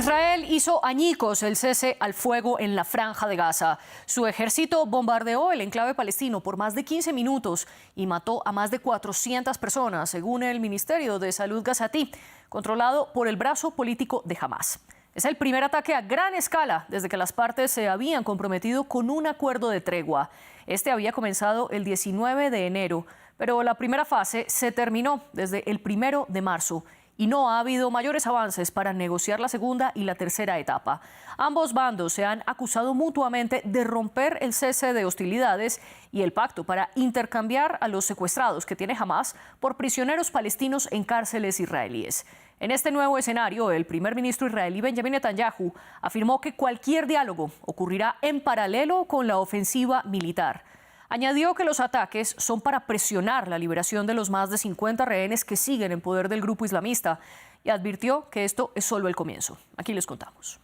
Israel hizo añicos el cese al fuego en la Franja de Gaza. Su ejército bombardeó el enclave palestino por más de 15 minutos y mató a más de 400 personas, según el Ministerio de Salud gazatí, controlado por el brazo político de Hamás. Es el primer ataque a gran escala desde que las partes se habían comprometido con un acuerdo de tregua. Este había comenzado el 19 de enero, pero la primera fase se terminó desde el 1 de marzo. Y no ha habido mayores avances para negociar la segunda y la tercera etapa. Ambos bandos se han acusado mutuamente de romper el cese de hostilidades y el pacto para intercambiar a los secuestrados que tiene Hamás por prisioneros palestinos en cárceles israelíes. En este nuevo escenario, el primer ministro israelí Benjamin Netanyahu afirmó que cualquier diálogo ocurrirá en paralelo con la ofensiva militar. Añadió que los ataques son para presionar la liberación de los más de 50 rehenes que siguen en poder del grupo islamista y advirtió que esto es solo el comienzo. Aquí les contamos.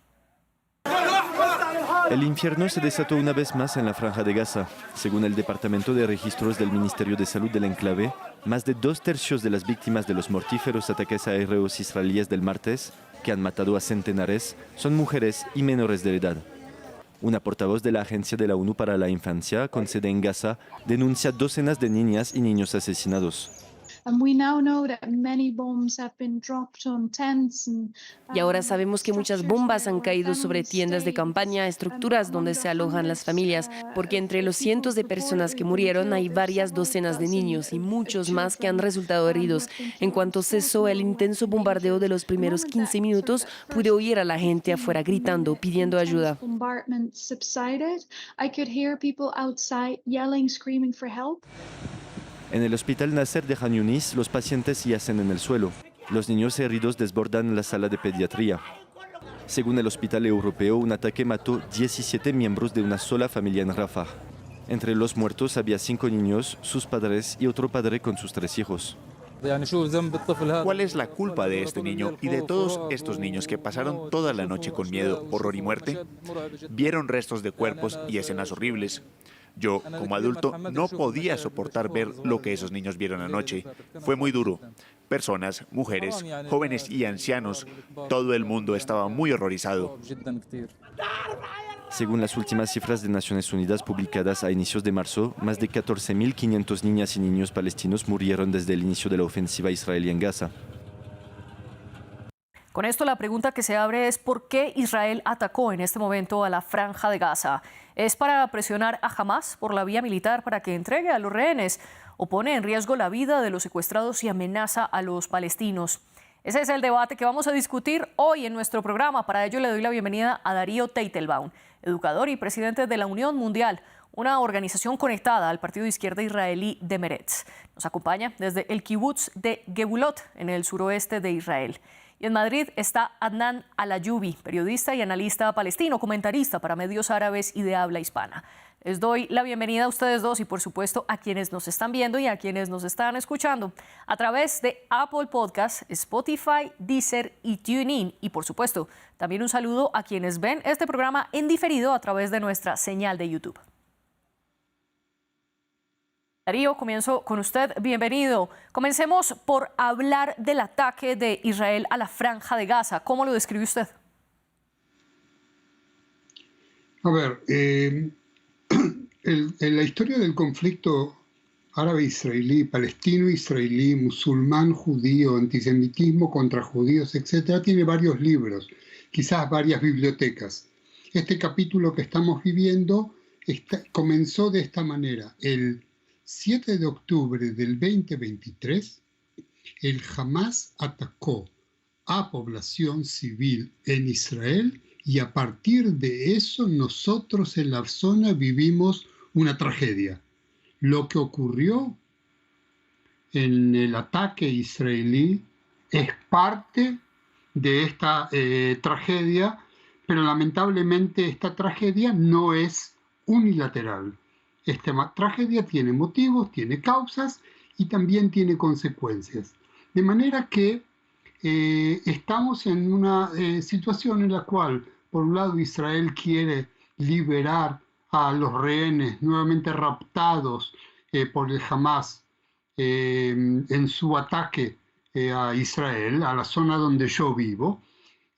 El infierno se desató una vez más en la Franja de Gaza. Según el Departamento de Registros del Ministerio de Salud del enclave, más de 2/3 de las víctimas de los mortíferos ataques aéreos israelíes del martes, que han matado a centenares, son mujeres y menores de edad. Una portavoz de la Agencia de la ONU para la Infancia, con sede en Gaza, denuncia docenas de niñas y niños asesinados. Y ahora sabemos que muchas bombas han caído sobre tiendas de campaña, estructuras donde se alojan las familias, porque entre los cientos de personas que murieron hay varias docenas de niños y muchos más que han resultado heridos. En cuanto cesó el intenso bombardeo de los primeros 15 minutos, pude oír a la gente afuera gritando, pidiendo ayuda. En el hospital Nasser de Khan Yunis, los pacientes yacen en el suelo. Los niños heridos desbordan la sala de pediatría. Según el hospital europeo, un ataque mató 17 miembros de una sola familia en Rafah. Entre los muertos había 5 niños, sus padres y otro padre con sus 3 hijos. ¿Cuál es la culpa de este niño y de todos estos niños que pasaron toda la noche con miedo, horror y muerte? Vieron restos de cuerpos y escenas horribles. Yo, como adulto, no podía soportar ver lo que esos niños vieron anoche. Fue muy duro. Personas, mujeres, jóvenes y ancianos, todo el mundo estaba muy horrorizado. Según las últimas cifras de Naciones Unidas publicadas a inicios de marzo, más de 14.500 niñas y niños palestinos murieron desde el inicio de la ofensiva israelí en Gaza. Con esto la pregunta que se abre es ¿por qué Israel atacó en este momento a la Franja de Gaza? ¿Es para presionar a Hamás por la vía militar para que entregue a los rehenes o pone en riesgo la vida de los secuestrados y amenaza a los palestinos? Ese es el debate que vamos a discutir hoy en nuestro programa. Para ello le doy la bienvenida a Darío Teitelbaum, educador y presidente de la Unión Mundial, una organización conectada al partido de izquierda israelí de Meretz. Nos acompaña desde el kibutz de Gebulot, en el suroeste de Israel. Y en Madrid está Adnan Alayubi, periodista y analista palestino, comentarista para medios árabes y de habla hispana. Les doy la bienvenida a ustedes dos y por supuesto a quienes nos están viendo y a quienes nos están escuchando a través de Apple Podcasts, Spotify, Deezer y TuneIn. Y por supuesto, también un saludo a quienes ven este programa en diferido a través de nuestra señal de YouTube. Darío, comienzo con usted. Bienvenido. Comencemos por hablar del ataque de Israel a la Franja de Gaza. ¿Cómo lo describe usted? A ver, en la historia del conflicto árabe-israelí, palestino-israelí, musulmán, judío, antisemitismo contra judíos, etc., tiene varios libros, quizás varias bibliotecas. Este capítulo que estamos viviendo comenzó de esta manera. El 7 de octubre del 2023, el Hamás atacó a población civil en Israel y a partir de eso nosotros en la zona vivimos una tragedia. Lo que ocurrió en el ataque israelí es parte de esta tragedia, pero lamentablemente esta tragedia no es unilateral. Esta tragedia tiene motivos, tiene causas y también tiene consecuencias. De manera que estamos en una situación en la cual, por un lado, Israel quiere liberar a los rehenes nuevamente raptados por el Hamás en su ataque a Israel, a la zona donde yo vivo.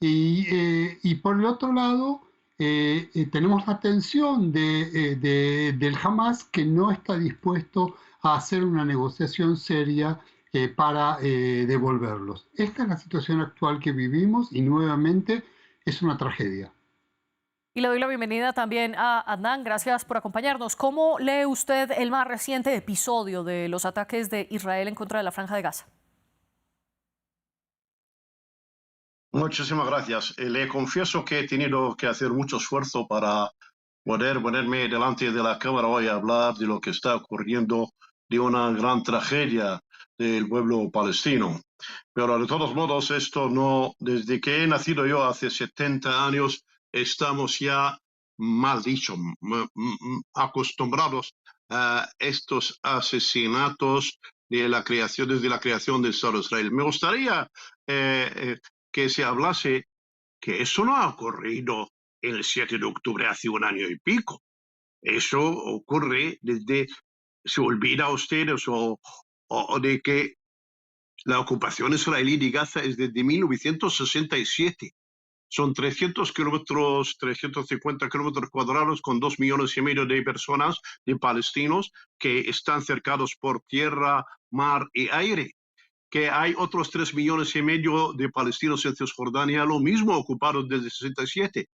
Y por el otro lado, tenemos la tensión del Hamas, que no está dispuesto a hacer una negociación seria para devolverlos. Esta es la situación actual que vivimos y nuevamente es una tragedia. Y le doy la bienvenida también a Adnan. Gracias por acompañarnos. ¿Cómo lee usted el más reciente episodio de los ataques de Israel en contra de la Franja de Gaza? Muchísimas gracias. Le confieso que he tenido que hacer mucho esfuerzo para poder ponerme delante de la cámara hoy a hablar de lo que está ocurriendo, de una gran tragedia del pueblo palestino. Pero de todos modos, esto no, desde que he nacido yo hace 70 años, estamos ya, mal dicho, acostumbrados a estos asesinatos de la creación, desde la creación del Estado de Israel. Me gustaría que se hablase que eso no ha ocurrido el 7 de octubre hace un año y pico. Eso ocurre desde, se olvida ustedes o de que la ocupación israelí de Gaza es desde 1967. Son 300 kilómetros, 350 kilómetros cuadrados con 2,5 millones de personas, de palestinos, que están cercados por tierra, mar y aire. Que hay otros 3,5 millones de palestinos en Cisjordania, lo mismo, ocupados desde 67.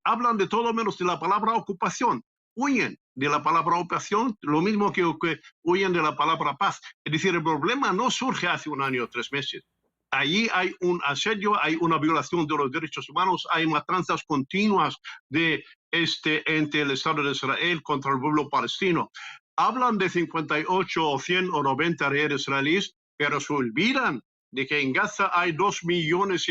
Hablan de todo menos de la palabra ocupación. Huyen de la palabra ocupación, lo mismo que huyen de la palabra paz. Es decir, el problema no surge hace un año o 3 meses. Allí hay un asedio, hay una violación de los derechos humanos, hay matanzas continuas entre el Estado de Israel contra el pueblo palestino. Hablan de 58 o 100 o 90 rehenes israelíes, pero se olvidan de que en Gaza hay 2,5 millones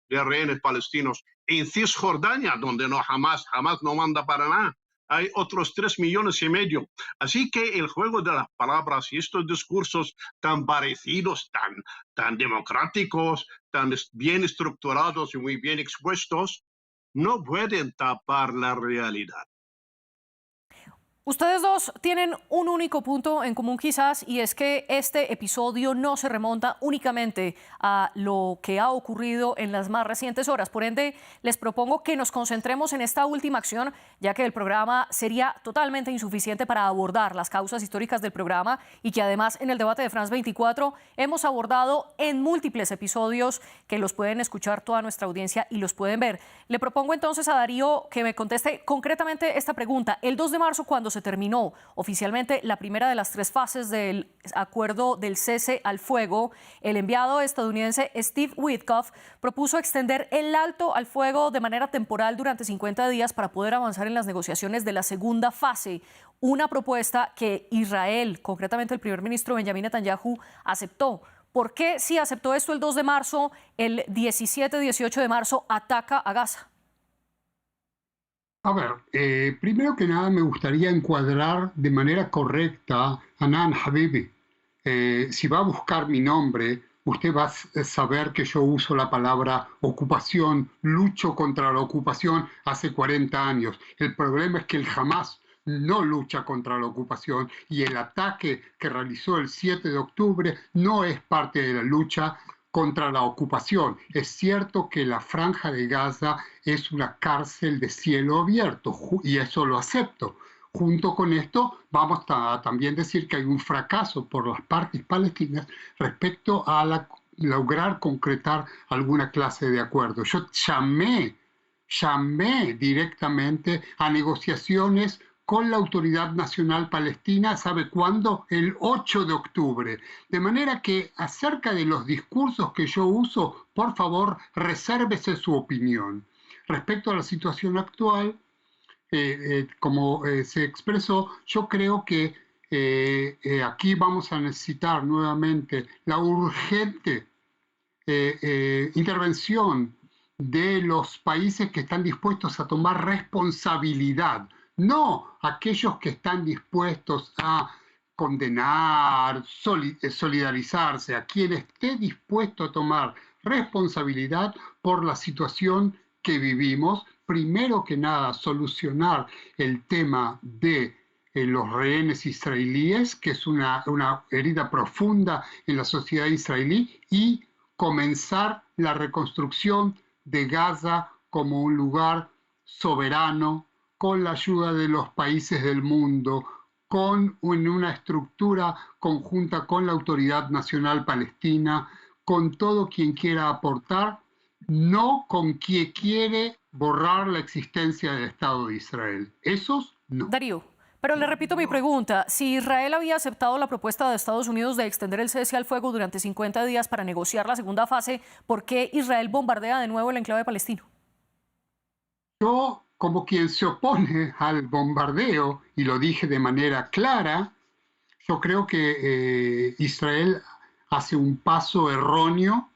de rehenes palestinos. En Cisjordania, donde jamás no manda para nada, hay otros 3,5 millones. Así que el juego de las palabras y estos discursos tan parecidos, tan democráticos, tan bien estructurados y muy bien expuestos, no pueden tapar la realidad. Ustedes dos tienen un único punto en común quizás, y es que este episodio no se remonta únicamente a lo que ha ocurrido en las más recientes horas. Por ende, les propongo que nos concentremos en esta última acción, ya que el programa sería totalmente insuficiente para abordar las causas históricas del programa, y que además en el debate de France 24 hemos abordado en múltiples episodios que los pueden escuchar toda nuestra audiencia y los pueden ver. Le propongo entonces a Darío que me conteste concretamente esta pregunta. El 2 de marzo, cuando se terminó oficialmente la primera de las 3 fases del acuerdo del cese al fuego, el enviado estadounidense Steve Witkoff propuso extender el alto al fuego de manera temporal durante 50 días para poder avanzar en las negociaciones de la segunda fase, una propuesta que Israel, concretamente el primer ministro Benjamin Netanyahu, aceptó. ¿Por qué, si aceptó esto el 2 de marzo, el 17-18 de marzo ataca a Gaza? A ver, primero que nada me gustaría encuadrar de manera correcta a Hanan Habibi. Si va a buscar mi nombre, usted va a saber que yo uso la palabra ocupación, lucho contra la ocupación hace 40 años. El problema es que el Hamas no lucha contra la ocupación y el ataque que realizó el 7 de octubre no es parte de la lucha contra la ocupación. Es cierto que la Franja de Gaza es una cárcel de cielo abierto y eso lo acepto. Junto con esto, vamos a también decir que hay un fracaso por las partes palestinas respecto a lograr concretar alguna clase de acuerdo. Yo llamé directamente a negociaciones con la Autoridad Nacional Palestina, ¿sabe cuándo? El 8 de octubre. De manera que acerca de los discursos que yo uso, por favor, resérvese su opinión. Respecto a la situación actual, como se expresó, yo creo que aquí vamos a necesitar nuevamente la urgente intervención de los países que están dispuestos a tomar responsabilidad, no aquellos que están dispuestos a condenar, solidarizarse, a quien esté dispuesto a tomar responsabilidad por la situación que vivimos. Primero que nada, solucionar el tema de los rehenes israelíes, que es una herida profunda en la sociedad israelí, y comenzar la reconstrucción de Gaza como un lugar soberano, con la ayuda de los países del mundo, en una estructura conjunta con la Autoridad Nacional Palestina, con todo quien quiera aportar, no con quien quiere borrar la existencia del Estado de Israel. Esos no. Darío, pero le repito mi pregunta. Si Israel había aceptado la propuesta de Estados Unidos de extender el cese al fuego durante 50 días para negociar la segunda fase, ¿por qué Israel bombardea de nuevo el enclave palestino? Yo, como quien se opone al bombardeo, y lo dije de manera clara, yo creo que Israel hace un paso erróneo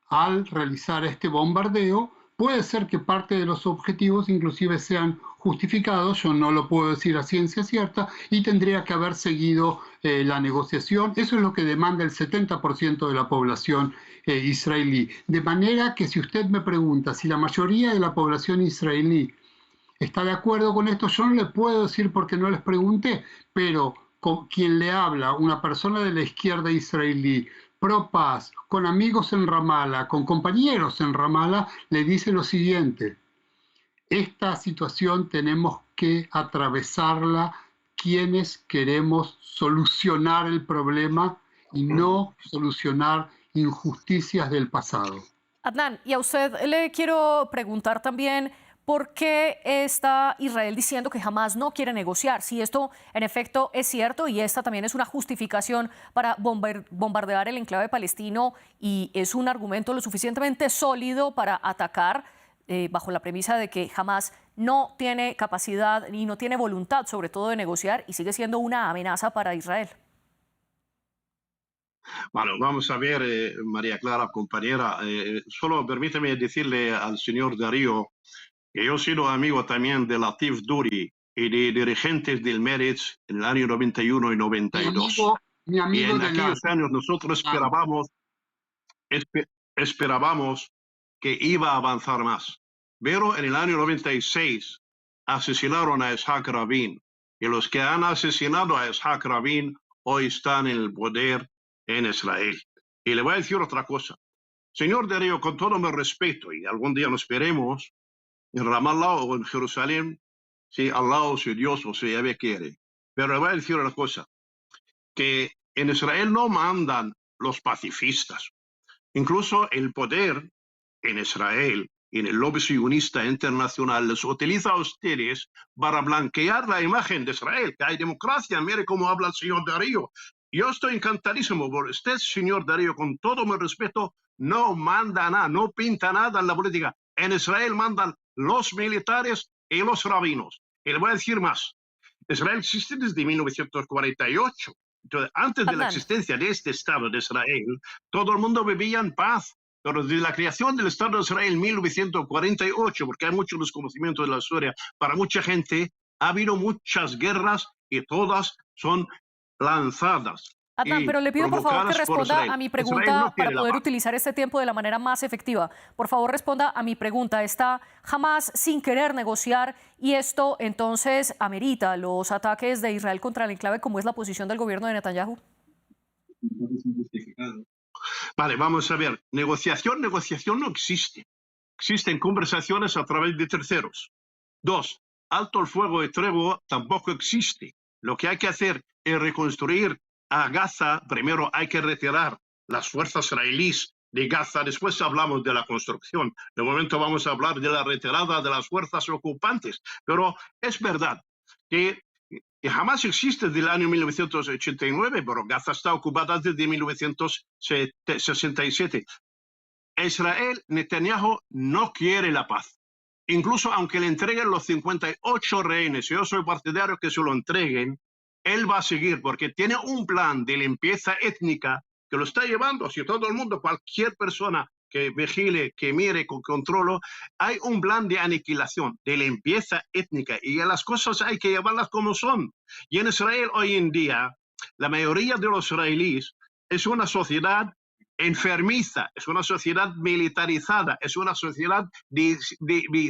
al realizar este bombardeo. Puede ser que parte de los objetivos inclusive sean justificados, yo no lo puedo decir a ciencia cierta, y tendría que haber seguido la negociación. Eso es lo que demanda el 70% de la población israelí. De manera que si usted me pregunta si la mayoría de la población israelí está de acuerdo con esto, yo no le puedo decir porque no les pregunté, pero con quien le habla, una persona de la izquierda israelí, pro paz, con amigos en Ramallah, con compañeros en Ramallah, le dice lo siguiente: esta situación tenemos que atravesarla quienes queremos solucionar el problema y no solucionar injusticias del pasado. Adnan, y a usted le quiero preguntar también, ¿por qué está Israel diciendo que jamás no quiere negociar? Si esto en efecto es cierto y esta también es una justificación para bombardear el enclave palestino y es un argumento lo suficientemente sólido para atacar bajo la premisa de que jamás no tiene capacidad y no tiene voluntad sobre todo de negociar y sigue siendo una amenaza para Israel. Bueno, vamos a ver, María Clara, compañera, solo permíteme decirle al señor Darío que yo he sido amigo también de Latif Duri y de dirigentes del Meretz en el año 91 y 92. Mi amigo y en aquellos años nosotros esperábamos que iba a avanzar más. Pero en el año 96 asesinaron a Isaac Rabin y los que han asesinado a Isaac Rabin hoy están en el poder en Israel. Y le voy a decir otra cosa. Señor Darío, con todo mi respeto, y algún día nos veremos en Ramallah o en Jerusalén, si Allah o si Dios o si Yahvé quiere. Pero le voy a decir una cosa, que en Israel no mandan los pacifistas. Incluso el poder en Israel y en el lobby sionista internacional les utiliza a ustedes para blanquear la imagen de Israel, que hay democracia. Mire cómo habla el señor Darío. Yo estoy encantadísimo por usted, señor Darío, con todo mi respeto, no manda nada, no pinta nada en la política. En Israel mandan los militares y los rabinos. Y le voy a decir más. Israel existe desde 1948. Entonces, antes de la existencia de este Estado de Israel, todo el mundo vivía en paz. Pero desde la creación del Estado de Israel en 1948, porque hay mucho desconocimiento de la historia, para mucha gente ha habido muchas guerras y todas son lanzadas. Adnan, pero le pido por favor que responda a mi pregunta para poder utilizar este tiempo de la manera más efectiva. Por favor, responda a mi pregunta. ¿Está jamás sin querer negociar y esto entonces amerita los ataques de Israel contra el enclave como es la posición del gobierno de Netanyahu? Vale, vamos a ver. Negociación no existe. Existen conversaciones a través de terceros. 2. Alto el fuego y tregua tampoco existe. Lo que hay que hacer es reconstruir a Gaza. Primero hay que retirar las fuerzas israelíes de Gaza. Después hablamos de la construcción. De momento vamos a hablar de la retirada de las fuerzas ocupantes. Pero es verdad que jamás existe desde el año 1989, pero Gaza está ocupada desde 1967. Israel, Netanyahu no quiere la paz. Incluso aunque le entreguen los 58 rehenes, yo soy partidario que se lo entreguen, él va a seguir porque tiene un plan de limpieza étnica que lo está llevando hacia todo el mundo. Cualquier persona que vigile, que mire, que controle, hay un plan de aniquilación, de limpieza étnica, y las cosas hay que llevarlas como son. Y en Israel hoy en día, la mayoría de los israelíes es una sociedad enfermiza, es una sociedad militarizada, es una sociedad de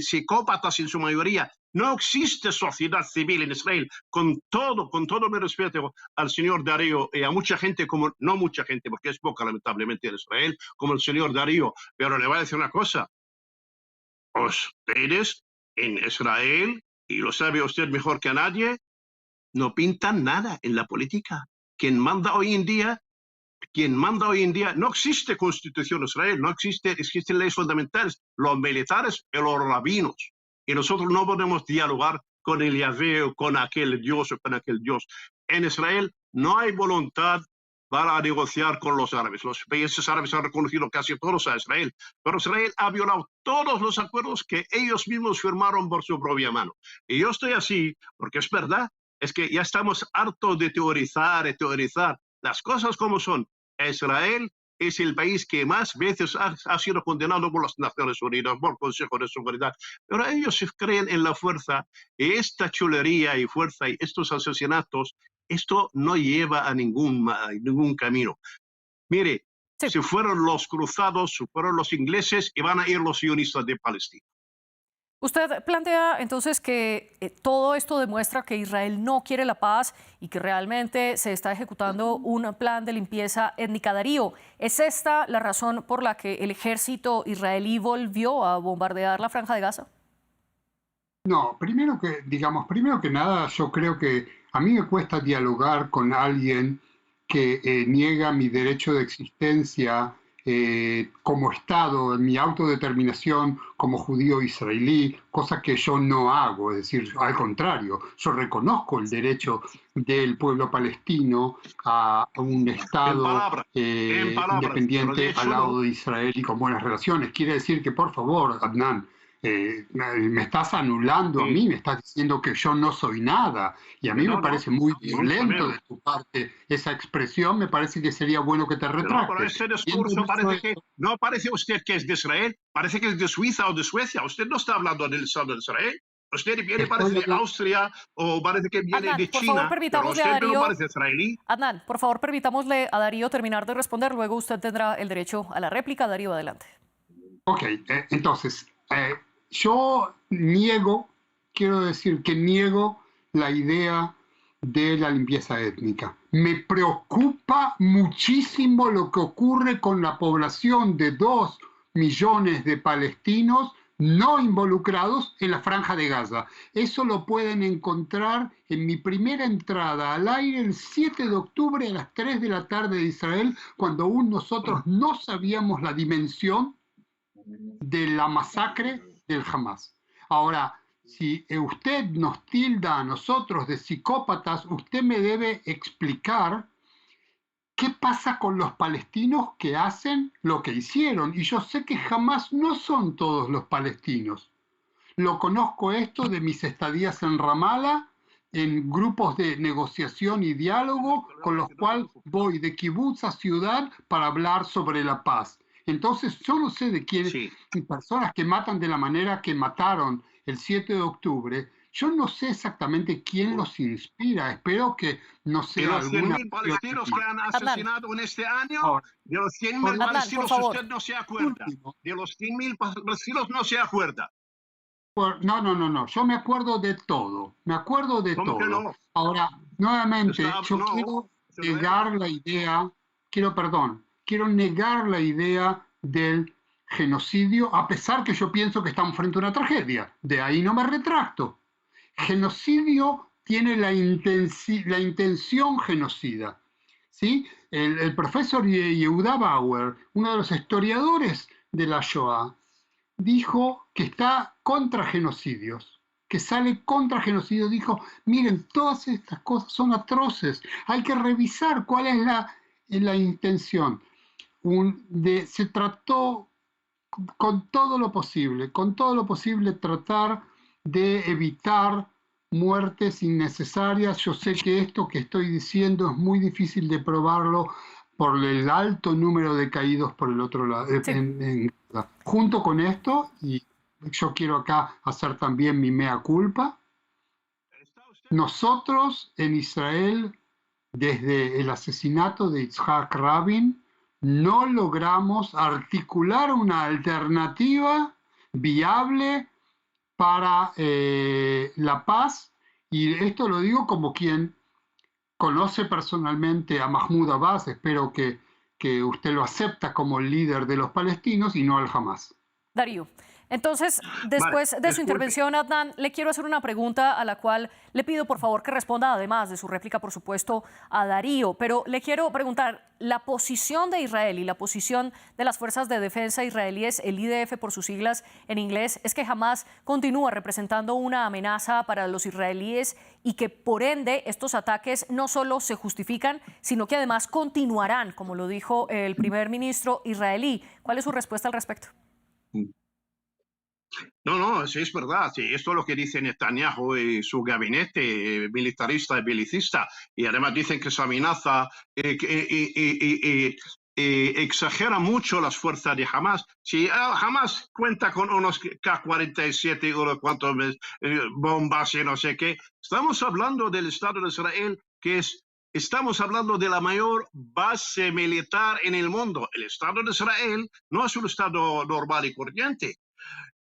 psicópatas en su mayoría. No existe sociedad civil en Israel, con todo mi respeto al señor Darío y a mucha gente, como no mucha gente, porque es poca lamentablemente en Israel, como el señor Darío. Pero le voy a decir una cosa, ustedes en Israel, y lo sabe usted mejor que nadie, no pintan nada en la política. Quien manda hoy en día, no existe constitución en Israel, existen leyes fundamentales, los militares y los rabinos. Y nosotros no podemos dialogar con el Yahvé o con aquel Dios o con aquel Dios. En Israel no hay voluntad para negociar con los árabes. Los países árabes han reconocido casi todos a Israel, pero Israel ha violado todos los acuerdos que ellos mismos firmaron por su propia mano. Y yo estoy así porque es verdad, es que ya estamos hartos de teorizar las cosas como son. Israel es el país que más veces ha sido condenado por las Naciones Unidas, por el Consejo de Seguridad, pero ellos creen en la fuerza, y esta chulería y fuerza y estos asesinatos, esto no lleva a ningún camino. Mire, Sí. si fueron los cruzados, si fueron los ingleses, y van a ir los sionistas de Palestina. Usted plantea entonces que todo esto demuestra que Israel no quiere la paz y que realmente se está ejecutando un plan de limpieza étnica. Darío, ¿es esta la razón por la que el ejército israelí volvió a bombardear la Franja de Gaza? No, primero que nada, yo creo que a mí me cuesta dialogar con alguien que niega mi derecho de existencia como Estado, en mi autodeterminación como judío israelí, cosa que yo no hago, es decir, al contrario, yo reconozco el derecho del pueblo palestino a un Estado independiente al lado de Israel y con buenas relaciones. Quiere decir que, por favor, Adnan, me estás anulando a mí, me estás diciendo que yo no soy nada, y a mí me parece muy violento de tu parte esa expresión. Me parece que sería bueno que te retractes. Pero ese discurso parece que no parece usted que es de Israel, parece que es de Suiza o de Suecia. Usted no está hablando del Estado de Israel. Usted viene, parece de Austria o parece que viene Adnan, de por China, favor, pero usted no parece israelí. Adnan, por favor, permitámosle a Darío terminar de responder, luego usted tendrá el derecho a la réplica. Darío, adelante. Ok, entonces, yo quiero decir que niego la idea de la limpieza étnica. Me preocupa muchísimo lo que ocurre con la población de 2 millones de palestinos no involucrados en la Franja de Gaza. Eso lo pueden encontrar en mi primera entrada al aire el 7 de octubre a las 3 de la tarde de Israel, cuando aún nosotros no sabíamos la dimensión de la masacre del Hamas. Ahora, si usted nos tilda a nosotros de psicópatas, usted me debe explicar qué pasa con los palestinos que hacen lo que hicieron. Y yo sé que jamás no son todos los palestinos. Lo conozco esto de mis estadías en Ramallah, en grupos de negociación y diálogo, con los cuales voy de kibutz a ciudad para hablar sobre la paz. Entonces, yo no sé de quién, personas que matan de la manera que mataron el 7 de octubre, yo no sé exactamente quién los inspira. Espero que no sea de los alguna... 100.000 palestinos que han asesinado en este año, de los 100.000 palestinos usted no se acuerda. De los 100.000 palestinos no se acuerda. No, yo me acuerdo de todo, ¿Cómo que no? Ahora, nuevamente, yo quiero negar la idea, quiero negar la idea del genocidio, a pesar que yo pienso que estamos frente a una tragedia. De ahí no me retracto. Genocidio tiene la intención genocida, ¿sí? El profesor Yehuda Bauer, uno de los historiadores de la Shoah, dijo que está contra genocidios, que sale contra genocidios. Dijo, miren, todas estas cosas son atroces, hay que revisar cuál es la intención. Se trató con todo lo posible tratar de evitar muertes innecesarias. Yo sé que esto que estoy diciendo es muy difícil de probarlo por el alto número de caídos por el otro lado. Sí. Junto con esto, y yo quiero acá hacer también mi mea culpa, nosotros en Israel, desde el asesinato de Yitzhak Rabin, no logramos articular una alternativa viable para la paz, y esto lo digo como quien conoce personalmente a Mahmoud Abbas, espero que usted lo acepta como el líder de los palestinos y no al Hamas. Darío, entonces, Vale, después de su disculpe. intervención, Adnan, le quiero hacer una pregunta a la cual le pido por favor que responda, además de su réplica, por supuesto, a Darío. Pero le quiero preguntar, la posición de Israel y la posición de las fuerzas de defensa israelíes, el IDF por sus siglas en inglés, es que Hamas continúa representando una amenaza para los israelíes y que por ende estos ataques no solo se justifican, sino que además continuarán, como lo dijo el primer ministro israelí. ¿Cuál es su respuesta al respecto? No, sí, es verdad. Sí, esto es lo que dice Netanyahu y su gabinete militarista y belicista. Y además dicen que esa amenaza exagera mucho las fuerzas de Hamas. Si Hamas cuenta con unos K-47 o cuántos bombas y no sé qué, estamos hablando del Estado de Israel, estamos hablando de la mayor base militar en el mundo. El Estado de Israel no es un Estado normal y corriente.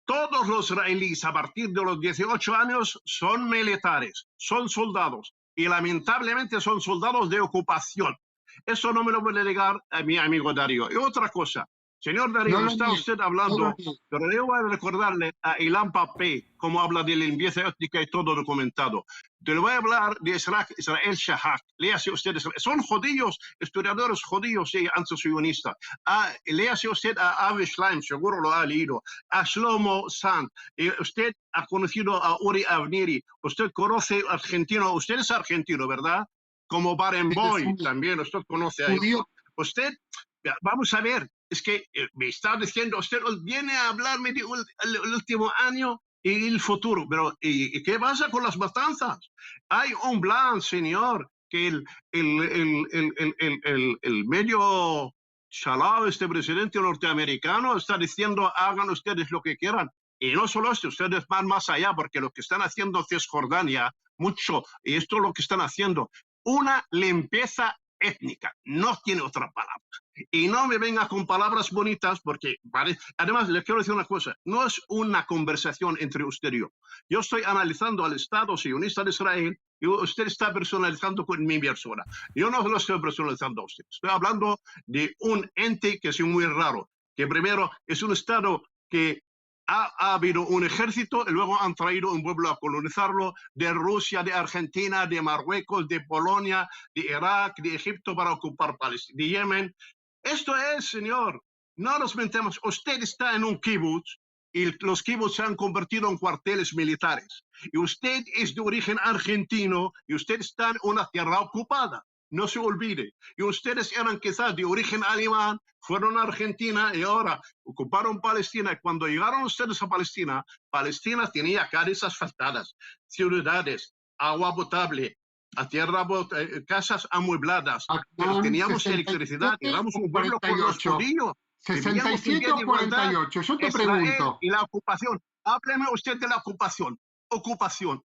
Todos los israelíes a partir de los 18 años son militares, son soldados y lamentablemente son soldados de ocupación. Eso no me lo puede negar a mi amigo Darío. Y otra cosa, señor Darío, No, está usted hablando, pero yo voy a recordarle a Ilan Pappé cómo habla de limpieza étnica y todo documentado. Te lo voy a hablar de Israel Shahak. Léase usted, son judíos, historiadores judíos y antisionistas. Léase usted a Avi Shlaim, seguro lo ha leído, a Shlomo Sand. Usted ha conocido a Uri Avniri. Usted conoce argentino, usted es argentino, ¿verdad? Como Barenboim también, usted conoce a eso. Usted, vamos a ver, es que me está diciendo, usted viene a hablarme del último año y el futuro, pero ¿y qué pasa con las matanzas? Hay un plan, señor, que el medio chalao, este presidente norteamericano, está diciendo, hagan ustedes lo que quieran. Y no solo esto, ustedes van más allá, porque lo que están haciendo en Cisjordania, mucho, y esto es lo que están haciendo, una limpieza étnica, no tiene otra palabra. Y no me venga con palabras bonitas, porque además le quiero decir una cosa, no es una conversación entre usted y yo. Yo estoy analizando al Estado sionista de Israel y usted está personalizando con mi persona. Yo no lo estoy personalizando a usted. Estoy hablando de un ente que es muy raro, que primero es un Estado que ha habido un ejército y luego han traído un pueblo a colonizarlo de Rusia, de Argentina, de Marruecos, de Polonia, de Irak, de Egipto para ocupar Palestina, de Yemen. Esto es, señor, no nos mentemos. Usted está en un kibutz y los kibbutz se han convertido en cuarteles militares. Y usted es de origen argentino y usted está en una tierra ocupada. No se olvide. Y ustedes eran quizás de origen alemán, fueron a Argentina y ahora ocuparon Palestina. Y cuando llegaron ustedes a Palestina, Palestina tenía calles asfaltadas, ciudades, agua potable, a tierra, casas amuebladas. Teníamos electricidad, éramos un pueblo con los judíos. 67 o 48, yo te pregunto. Y la ocupación. Hábleme usted de la ocupación. Ocupación.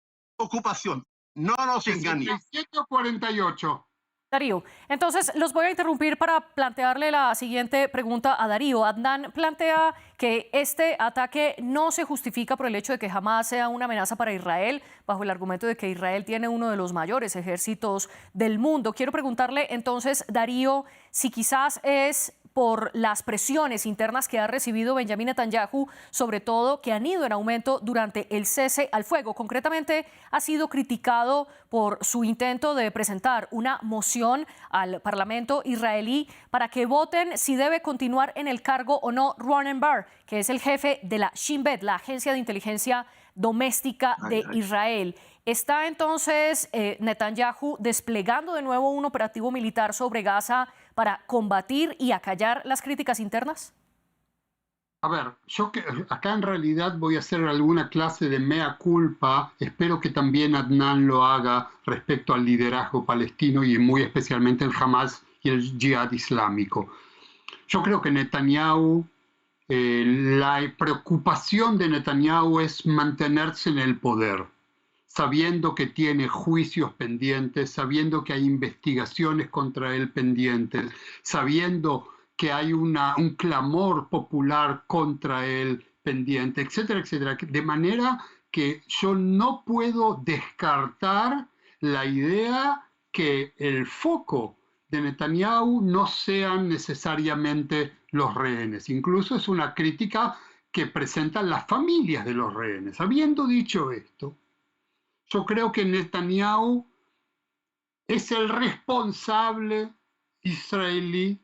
No nos engañe. 67 o 48. Darío, entonces los voy a interrumpir para plantearle la siguiente pregunta a Darío. Adnan plantea que este ataque no se justifica por el hecho de que Hamas sea una amenaza para Israel, bajo el argumento de que Israel tiene uno de los mayores ejércitos del mundo. Quiero preguntarle entonces, Darío, si quizás es por las presiones internas que ha recibido Benjamín Netanyahu, sobre todo que han ido en aumento durante el cese al fuego. Concretamente, ha sido criticado por su intento de presentar una moción al Parlamento israelí para que voten si debe continuar en el cargo o no Ronen Bar, que es el jefe de la Shin Bet, la agencia de inteligencia doméstica de Israel. ¿Está entonces Netanyahu desplegando de nuevo un operativo militar sobre Gaza para combatir y acallar las críticas internas? A ver, yo acá en realidad voy a hacer alguna clase de mea culpa, espero que también Adnan lo haga respecto al liderazgo palestino y muy especialmente el Hamas y el Jihad Islámico. Yo creo que Netanyahu, la preocupación de Netanyahu es mantenerse en el poder, sabiendo que tiene juicios pendientes, sabiendo que hay investigaciones contra él pendientes, sabiendo que hay un clamor popular contra él pendiente, etcétera, etcétera. De manera que yo no puedo descartar la idea que el foco de Netanyahu no sean necesariamente los rehenes. Incluso es una crítica que presentan las familias de los rehenes. Habiendo dicho esto, yo creo que Netanyahu es el responsable israelí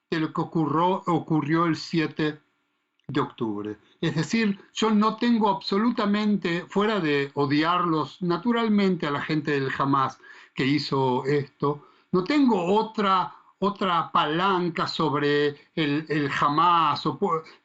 de lo que ocurrió el 7 de octubre. Es decir, yo no tengo absolutamente, fuera de odiarlos naturalmente a la gente del Hamas que hizo esto, no tengo otra palanca sobre el Hamas.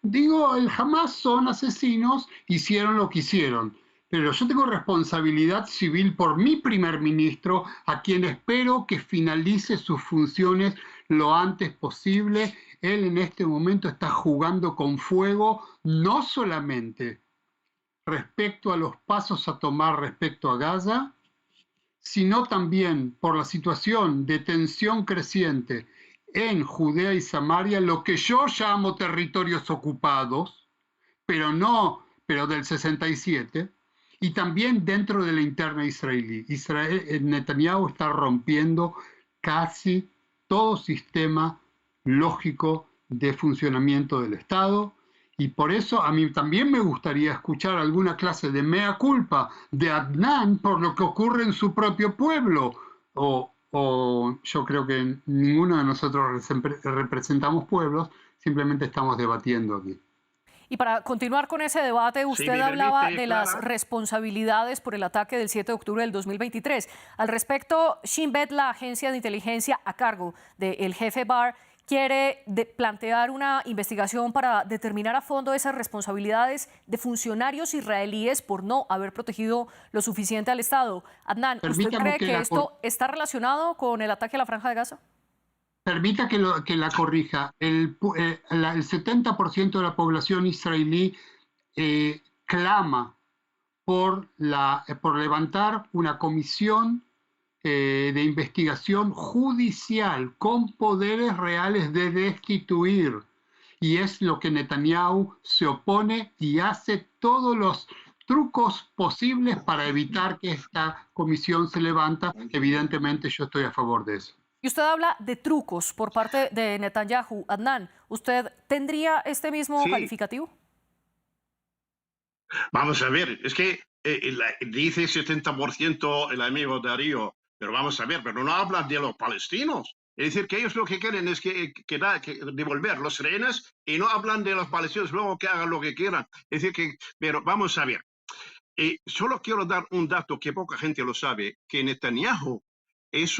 Digo, el Hamas son asesinos, hicieron lo que hicieron. Pero yo tengo responsabilidad civil por mi primer ministro, a quien espero que finalice sus funciones lo antes posible. Él en este momento está jugando con fuego, no solamente respecto a los pasos a tomar respecto a Gaza, sino también por la situación de tensión creciente en Judea y Samaria, lo que yo llamo territorios ocupados, pero del 67, y también dentro de la interna israelí. Netanyahu está rompiendo casi todo sistema lógico de funcionamiento del Estado, y por eso a mí también me gustaría escuchar alguna clase de mea culpa de Adnan por lo que ocurre en su propio pueblo, o yo creo que ninguno de nosotros representamos pueblos, simplemente estamos debatiendo aquí. Y para continuar con ese debate, usted hablaba de las responsabilidades por el ataque del 7 de octubre del 2023. Al respecto, Shin Bet, la agencia de inteligencia a cargo del jefe Barr, quiere plantear una investigación para determinar a fondo esas responsabilidades de funcionarios israelíes por no haber protegido lo suficiente al Estado. Adnan, ¿usted cree que esto está relacionado con el ataque a la Franja de Gaza? Permita que la corrija. El 70% de la población israelí clama por levantar una comisión de investigación judicial con poderes reales de destituir. Y es lo que Netanyahu se opone y hace todos los trucos posibles para evitar que esta comisión se levanta. Evidentemente yo estoy a favor de eso. Y usted habla de trucos por parte de Netanyahu. Adnan, ¿usted tendría este mismo calificativo? Vamos a ver, es que dice 70% el amigo Darío, pero vamos a ver, pero no hablan de los palestinos. Es decir, que ellos lo que quieren es que devolver los rehenes y no hablan de los palestinos, luego que hagan lo que quieran. Es decir, pero vamos a ver. Solo quiero dar un dato que poca gente lo sabe, que Netanyahu es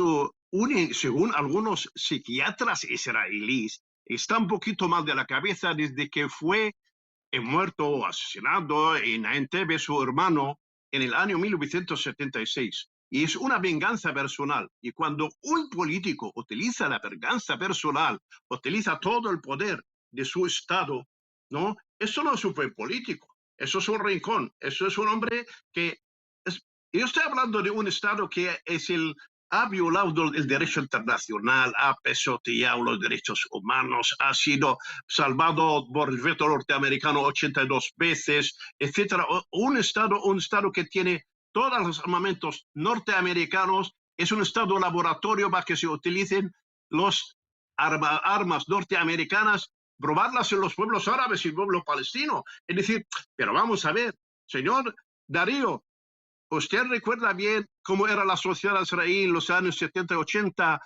según algunos psiquiatras israelíes, está un poquito mal de la cabeza desde que fue muerto o asesinado en Entebbe su hermano en el año 1976. Y es una venganza personal. Y cuando un político utiliza la venganza personal, utiliza todo el poder de su Estado, ¿no? Eso no es un buen político. Eso es un rincón. Eso es un hombre que... Yo estoy hablando de un Estado que ha violado el derecho internacional, ha pisoteado los derechos humanos, ha sido salvado por el veto norteamericano 82 veces, etc. Un Estado que tiene todos los armamentos norteamericanos, es un Estado laboratorio para que se utilicen las armas norteamericanas, probarlas en los pueblos árabes y el pueblo palestino. Es decir, pero vamos a ver, señor Darío, ¿usted recuerda bien cómo era la sociedad israelí en los años 70 y 80?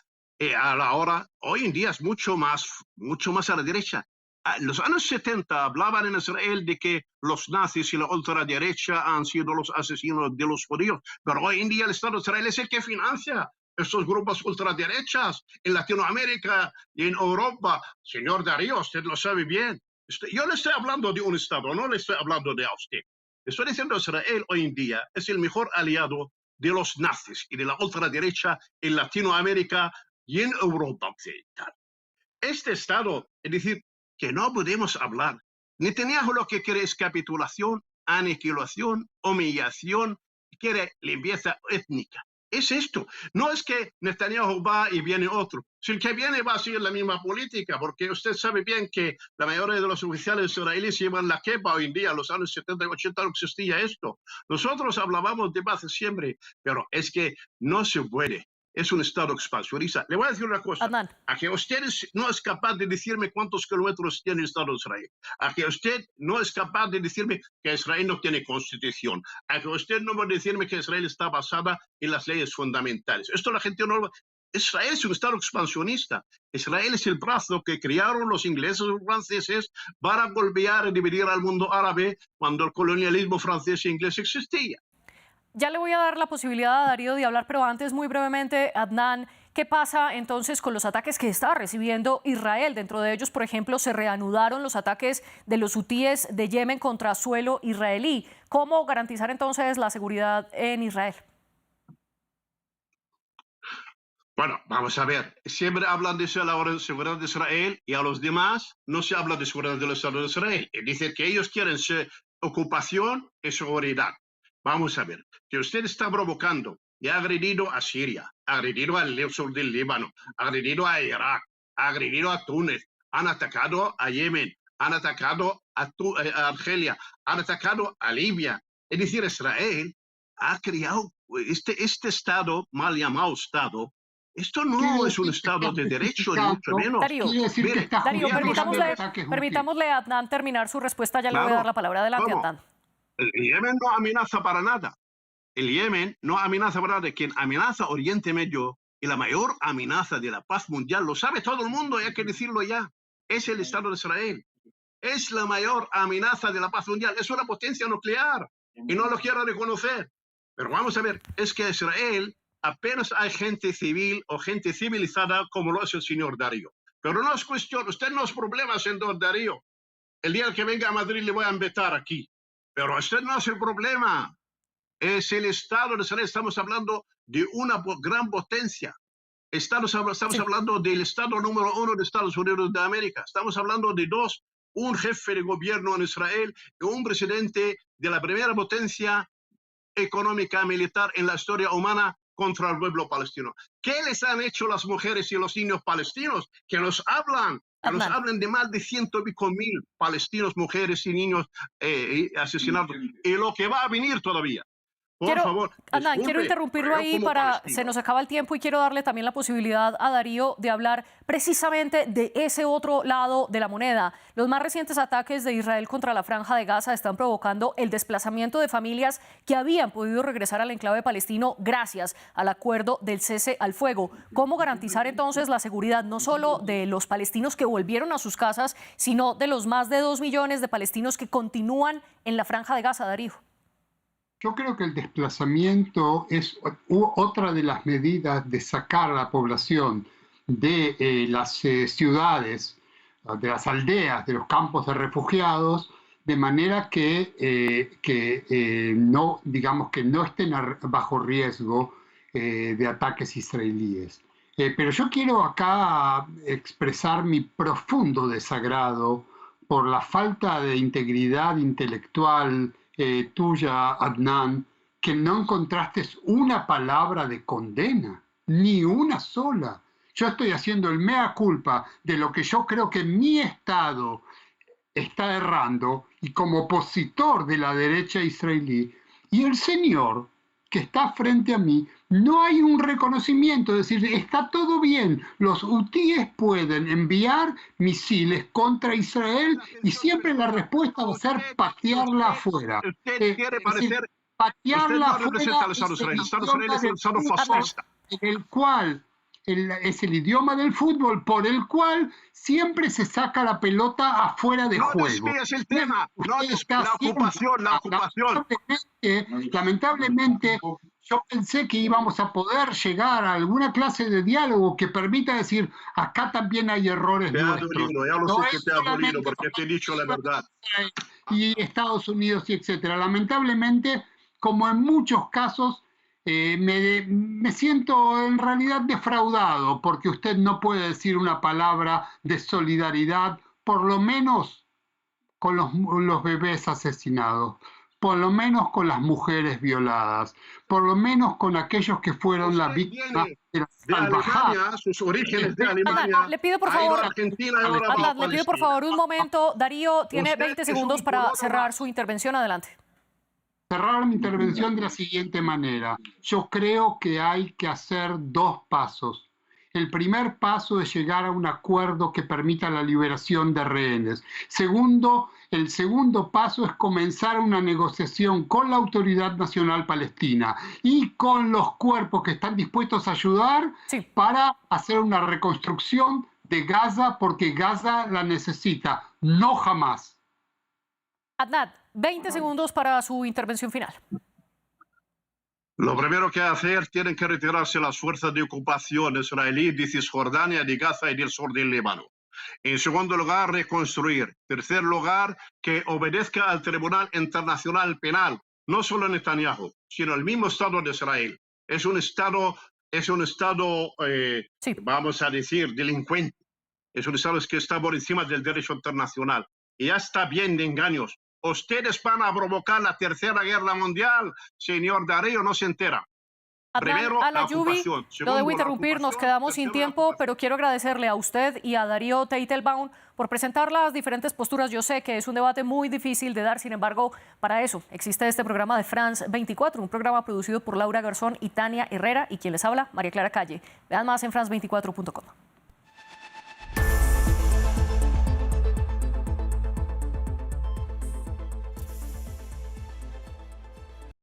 A la hora, hoy en día es mucho más a la derecha. En los años 70 hablaban en Israel de que los nazis y la ultraderecha han sido los asesinos de los judíos, pero hoy en día el Estado de Israel es el que financia esos grupos ultraderechas en Latinoamérica y en Europa. Señor Darío, usted lo sabe bien. Yo le estoy hablando de un Estado, no le estoy hablando de a usted. Estoy diciendo que Israel hoy en día es el mejor aliado de los nazis y de la ultraderecha en Latinoamérica y en Europa Occidental. Este Estado, es decir, que no podemos hablar. Netanyahu lo que quiere es capitulación, aniquilación, humillación, quiere limpieza étnica. Es esto. No es que Netanyahu va y viene otro. Si el que viene va a seguir la misma política, porque usted sabe bien que la mayoría de los oficiales israelíes llevan la kepa hoy en día. En los años 70 y 80 no existía esto. Nosotros hablábamos de paz siempre, pero es que no se puede. Es un Estado expansionista. Le voy a decir una cosa. Adnan. A que usted no es capaz de decirme cuántos kilómetros tiene el Estado de Israel. A que usted no es capaz de decirme que Israel no tiene constitución. A que usted no va a decirme que Israel está basada en las leyes fundamentales. Esto la gente no lo... Israel es un Estado expansionista. Israel es el brazo que crearon los ingleses y los franceses para golpear y dividir al mundo árabe cuando el colonialismo francés e inglés existía. Ya le voy a dar la posibilidad a Darío de hablar, pero antes, muy brevemente, Adnan, ¿qué pasa entonces con los ataques que está recibiendo Israel? Dentro de ellos, por ejemplo, se reanudaron los ataques de los hutíes de Yemen contra suelo israelí. ¿Cómo garantizar entonces la seguridad en Israel? Bueno, vamos a ver. Siempre hablan de la seguridad de Israel y a los demás no se habla de seguridad del Estado de Israel. Dicen que ellos quieren ocupación y seguridad. Vamos a ver, que usted está provocando y ha agredido a Siria, ha agredido al sur del Líbano, ha agredido a Irak, ha agredido a Túnez, han atacado a Yemen, han atacado a Argelia, han atacado a Libia. Es decir, Israel ha creado este Estado, mal llamado Estado. Esto no es un Estado de derecho, ni mucho menos. Darío, permitámosle a Adnan terminar su respuesta, ya le voy a dar la palabra. Adelante, Adnan. El Yemen no amenaza para nada. El Yemen no amenaza para nada. Quien amenaza Oriente Medio y la mayor amenaza de la paz mundial, lo sabe todo el mundo, y hay que decirlo ya, es el Estado de Israel. Es la mayor amenaza de la paz mundial. Es una potencia nuclear y no lo quiero reconocer. Pero vamos a ver, es que Israel apenas hay gente civil o gente civilizada como lo es el señor Darío. Pero no es cuestión, usted no es problema, señor Darío. El día que venga a Madrid le voy a invitar aquí. Pero este no es el problema. Es el Estado de Israel. Estamos hablando de una gran potencia. Estamos hablando del Estado número 1 de Estados Unidos de América. Estamos hablando de dos. Un jefe de gobierno en Israel y un presidente de la primera potencia económica militar en la historia humana contra el pueblo palestino. ¿Qué les han hecho las mujeres y los niños palestinos? Que nos hablan de más de 100.000 palestinos, mujeres y niños asesinados. Y lo que va a venir todavía. Por favor. Adnan, quiero interrumpirlo ahí se nos acaba el tiempo y quiero darle también la posibilidad a Darío de hablar precisamente de ese otro lado de la moneda. Los más recientes ataques de Israel contra la Franja de Gaza están provocando el desplazamiento de familias que habían podido regresar al enclave palestino gracias al acuerdo del cese al fuego. ¿Cómo garantizar entonces la seguridad no solo de los palestinos que volvieron a sus casas, sino de los más de 2 millones de palestinos que continúan en la Franja de Gaza, Darío? Yo creo que el desplazamiento es otra de las medidas de sacar a la población de las ciudades, de las aldeas, de los campos de refugiados, de manera que no, digamos, que no estén bajo riesgo de ataques israelíes. Pero yo quiero acá expresar mi profundo desagrado por la falta de integridad intelectual tuya, Adnan, que no encontraste una palabra de condena, ni una sola. Yo estoy haciendo el mea culpa de lo que yo creo que mi Estado está errando y como opositor de la derecha israelí, y el señor que está frente a mí, no hay un reconocimiento, es decir, está todo bien, los hutíes pueden enviar misiles contra Israel y siempre la respuesta va a ser patearla afuera. Usted quiere parecer... Patearla afuera en el cual es el idioma del fútbol por el cual siempre se saca la pelota afuera de juego. No desvíes el tema, no la ocupación. Lamentablemente, yo pensé que íbamos a poder llegar a alguna clase de diálogo que permita decir, acá también hay errores nuestros. Ya lo sé que te ha dolido porque te he dicho la verdad. Y Estados Unidos y etcétera. Lamentablemente, como en muchos casos, me siento en realidad defraudado porque usted no puede decir una palabra de solidaridad, por lo menos con los bebés asesinados. por lo menos con las mujeres violadas, por lo menos con aquellos que fueron las víctimas de la salvajada. Alemania, sus orígenes de Alemania. Le pido por ha ido favor, a Argentina y ahora va a Adnan, le pido por Palestina. favor un momento. Darío tiene Usted 20 es un segundos para polaco cerrar más. su intervención. Adelante. Cerrar mi intervención de la siguiente manera. Yo creo que hay que hacer dos pasos. El primer paso es llegar a un acuerdo que permita la liberación de rehenes. El segundo paso es comenzar una negociación con la Autoridad Nacional Palestina y con los cuerpos que están dispuestos a ayudar para hacer una reconstrucción de Gaza, porque Gaza la necesita, no jamás. Adnan, 20 segundos para su intervención final. Lo primero que hacer, tienen que retirarse las fuerzas de ocupación israelí de Cisjordania, de Gaza y del sur del Líbano. En segundo lugar, reconstruir. Tercer lugar, que obedezca al Tribunal Internacional Penal, no solo Netanyahu, sino el mismo Estado de Israel. Es un Estado, vamos a decir, delincuente. Es un Estado que está por encima del derecho internacional. Y ya está bien de engaños. Ustedes van a provocar la tercera guerra mundial, señor Darío, no se entera. Adnan Primero, la Al-Ayoubi, ocupación. lo Segundo, debo la interrumpir, nos ocupación. quedamos sin Tercero, la tiempo, ocupación. pero quiero agradecerle a usted y a Darío Teitelbaum por presentar las diferentes posturas. Yo sé que es un debate muy difícil de dar, sin embargo, para eso existe este programa de France 24, un programa producido por Laura Garzón y Tania Herrera, y quien les habla, María Clara Calle. Vean más en france24.com.